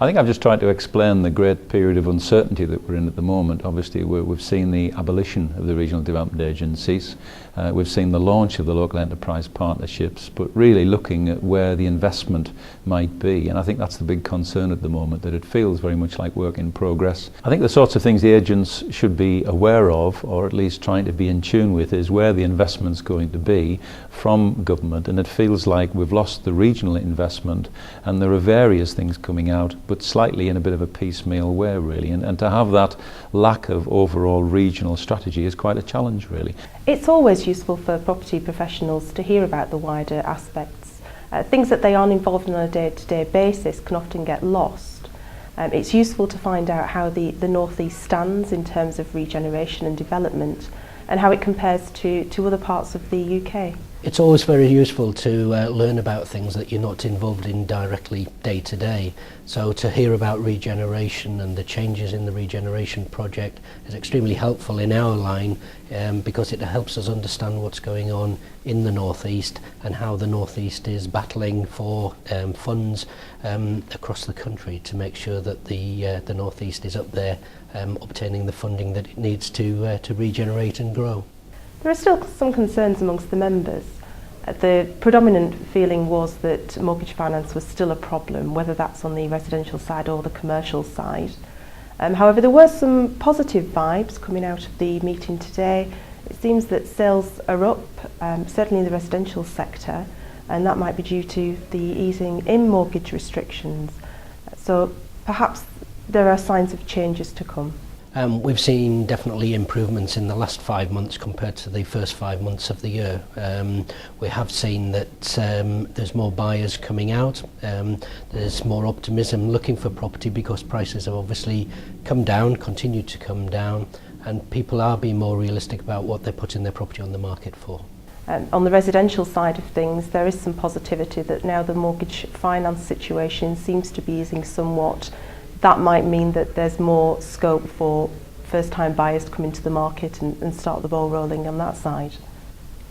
I think I've just tried to explain the great period of uncertainty that we're in at the moment. Obviously, we've seen the abolition of the regional development agencies. We've seen the launch of the local enterprise partnerships, but really looking at where the investment might be. And I think that's the big concern at the moment, that it feels very much like work in progress. I think the sorts of things the agents should be aware of, or at least trying to be in tune with, is where the investment's going to be from government. And it feels like we've lost the regional investment, and there are various things coming out, but slightly in a bit of a piecemeal way, really. And to have that lack of overall regional strategy is quite a challenge, really. It's always useful for property professionals to hear about the wider aspects. Things that they aren't involved in on a day-to-day basis can often get lost. It's useful to find out how the North East stands in terms of regeneration and development, and how it compares to other parts of the UK. It's always very useful to learn about things that you're not involved in directly day to day. So to hear about regeneration and the changes in the regeneration project is extremely helpful in our line, because it helps us understand what's going on in the North East and how the North East is battling for funds across the country to make sure that the North East is up there obtaining the funding that it needs to regenerate and grow. There are still some concerns amongst the members. The predominant feeling was that mortgage finance was still a problem, whether that's on the residential side or the commercial side. However, there were some positive vibes coming out of the meeting today. It seems that sales are up, certainly in the residential sector, and that might be due to the easing in mortgage restrictions. So perhaps there are signs of changes to come. We've seen definitely improvements in the last 5 months compared to the first 5 months of the year. We have seen that there's more buyers coming out, there's more optimism looking for property because prices have obviously come down, continue to come down, and people are being more realistic about what they're putting their property on the market for. On the residential side of things, there is some positivity that now the mortgage finance situation seems to be easing somewhat. That might mean that there's more scope for first-time buyers to come into the market and start the ball rolling on that side.